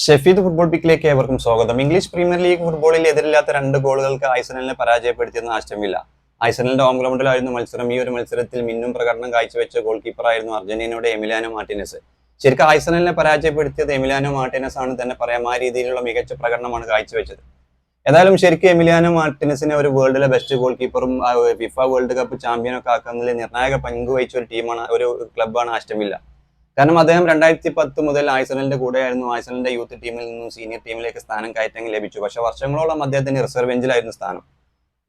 Shefeed football പിക്കിലേക്ക് ഏവർക്കും സ്വാഗതം. English premier league ഫുട്ബോളിൽ എതിരില്ലാത്ത 2 ഗോളുകൾക്ക് ആഴ്സണലിനെ പരാജയപ്പെടുത്തിയെന്ന് ആസ്റ്റൺ വില്ല. ആഴ്സണലിന്റെ ഹോം ഗ്രൗണ്ടിലായിരുന്നു മത്സരം. ഈ ഒരു മത്സരത്തിൽ മിന്നും പ്രകടനം കാഴ്ചവെച്ച ഗോൾ കീപ്പറായിരുന്നു അർജന്റീനയുടെ എമിലിയാനോ മാർട്ടിനസ്. ശരിക്കും ആഴ്സണലിനെ പരാജയപ്പെടുത്തിയത് എമിലിയാനോ മാർട്ടിനസ് ആണ് തന്നെ പറയാം. ആ രീതിയിലുള്ള മികച്ച പ്രകടനമാണ് കാഴ്ചവെച്ചത്. ഏതായാലും ശരിക്കും എമിലിയാനോ മാർട്ടിനസിനെ ഒരു വേൾഡിലെ ബെസ്റ്റ് ഗോൾ കീപ്പറും ഫിഫ വേൾഡ് കപ്പ് ചാമ്പ്യനൊക്കെ ആക്കുന്നതിൽ നിർണായക പങ്ക് വഹിച്ച ഒരു ക്ലബ്ബാണ് ആസ്റ്റൺ വില്ല. കാരണം അദ്ദേഹം 2010 മുതൽ ആഴ്സണലിന്റെ കൂടെയായിരുന്നു. ആഴ്സണലിന്റെ യൂത്ത് ടീമിൽ നിന്നും സീനിയർ ടീമിലേക്ക് സ്ഥാനം കയറ്റങ്ങൾ ലഭിച്ചു. പക്ഷെ വർഷങ്ങളോളം അദ്ദേഹത്തിന് റിസർവ് ബെഞ്ചിലായിരുന്നു സ്ഥാനം.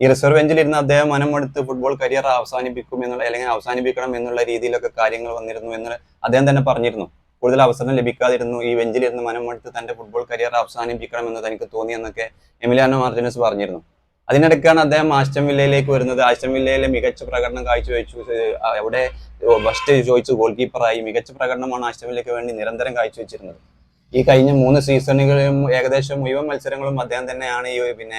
ഈ റിസർവ് ബെഞ്ചിൽ ഇരുന്ന് അദ്ദേഹം മനമെടുത്ത് ഫുട്ബോൾ കരിയർ അവസാനിപ്പിക്കണം എന്നുള്ള രീതിയിലൊക്കെ കാര്യങ്ങൾ വന്നിരുന്നു എന്ന് അദ്ദേഹം തന്നെ പറഞ്ഞിരുന്നു. കൂടുതൽ അവസരം ലഭിക്കാതിരുന്നു. ഈ ബെഞ്ചിലിരുന്ന് മനമെടുത്ത് തന്റെ ഫുട്ബോൾ കരിയർ അവസാനിപ്പിക്കണം എന്ന് തനിക്ക് തോന്നിയെന്നൊക്കെ എമിലിയാനോ മാർട്ടിനസ് പറഞ്ഞിരുന്നു. അതിനിടയ്ക്കാണ് അദ്ദേഹം ആസ്റ്റൺ വില്ലയിലേക്ക് വരുന്നത്. ആസ്റ്റൺ വില്ലയിലെ മികച്ച പ്രകടനം കാഴ്ചവെച്ചു. അവിടെ ഫസ്റ്റ് ചോയ്സ് ഗോൾ കീപ്പറായി മികച്ച പ്രകടനമാണ് ആസ്റ്റൺ വില്ലയ്ക്ക് വേണ്ടി നിരന്തരം കാഴ്ചവെച്ചിരുന്നത്. ഈ കഴിഞ്ഞ 3 സീസണുകളിലും ഏകദേശം മുഴുവൻ മത്സരങ്ങളും അദ്ദേഹം തന്നെയാണ്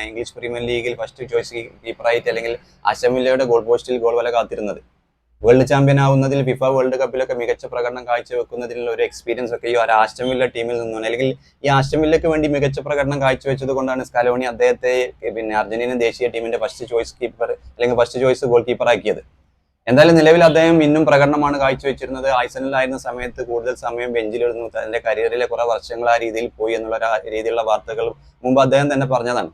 ഇംഗ്ലീഷ് പ്രീമിയർ ലീഗിൽ ഫസ്റ്റ് ചോയ്സ് കീപ്പറായിട്ട് അല്ലെങ്കിൽ ആസ്റ്റൺ വില്ലയുടെ ഗോൾ പോസ്റ്റിൽ ഗോൾ വല കാത്തിരുന്നത്. വേൾഡ് ചാമ്പ്യൻ ആവുന്നതിൽ ഫിഫ വേൾഡ് കപ്പിലൊക്കെ മികച്ച പ്രകടനം കാഴ്ചവെക്കുന്നതിനുള്ള ഒരു എക്സ്പീരിയൻസ് ഒക്കെ ഈ ഒരു ആസ്റ്റൺ വില്ല ടീമിൽ നിന്നാണ്. അല്ലെങ്കിൽ ഈ ആസ്റ്റൺ വില്ലയ്ക്ക് വേണ്ടി മികച്ച പ്രകടനം കാഴ്ചവെച്ചത് കൊണ്ടാണ് സ്കലോണി അദ്ദേഹത്തെ അർജന്റീന ദേശീയ ടീമിന്റെ ഫസ്റ്റ് ചോയ്സ് കീപ്പർ അല്ലെങ്കിൽ ഫസ്റ്റ് ചോയ്സ് ഗോൾ കീപ്പർ ആക്കിയത്. എന്തായാലും നിലവിൽ അദ്ദേഹം ഇന്നും പ്രകടനമാണ് കാഴ്ചവെച്ചിരുന്നത്. ആഴ്സണലിലായിരുന്ന സമയത്ത് കൂടുതൽ സമയം ബെഞ്ചിലിരുന്നു. തന്റെ കരിയറിലെ കുറെ വർഷങ്ങൾ ആ രീതിയിൽ പോയി എന്നുള്ള രീതിയിലുള്ള വാർത്തകൾ മുമ്പ് അദ്ദേഹം തന്നെ പറഞ്ഞതാണ്.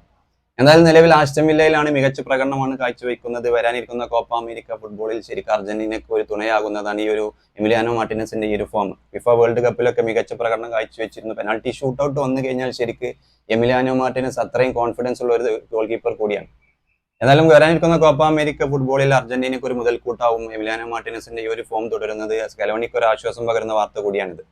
എന്തായാലും നിലവിൽ ആസ്റ്റൺ വില്ലയിലാണ് മികച്ച പ്രകടനമാണ് കാഴ്ചവെക്കുന്നത്. വരാനിരിക്കുന്ന കോപ്പ അമേരിക്ക ഫുട്ബോളിൽ ശരിക്കും അർജന്റീനയ്ക്ക് ഒരു തുണയാകുന്നതാണ് ഈ ഒരു എമിലിയാനോ മാർട്ടിനസിന്റെ ഈ ഒരു ഫോം. ഫിഫ വേൾഡ് കപ്പിലൊക്കെ മികച്ച പ്രകടനം കാഴ്ചവെച്ചിരുന്നു. പെനാൾട്ടി ഷൂട്ടൗട്ട് വന്നു കഴിഞ്ഞാൽ ശരിക്ക് എമിലിയാനോ മാർട്ടിനസ് അത്രയും കോൺഫിഡൻസ് ഉള്ള ഒരു ഗോൾ കീപ്പർ കൂടിയാണ്. എന്നാലും വരാനിരിക്കുന്ന കോപ്പ അമേരിക്ക ഫുട്ബോളിൽ അർജന്റീനയ്ക്ക് ഒരു മുതൽക്കൂട്ടാവും എമിലിയാനോ മാർട്ടിനസിന്റെ ഈ ഒരു ഫോം തുടരുന്നത്. സ്കലോണിക്ക് ഒരു ആശ്വാസം പകരുന്ന വാർത്ത കൂടിയാണിത്.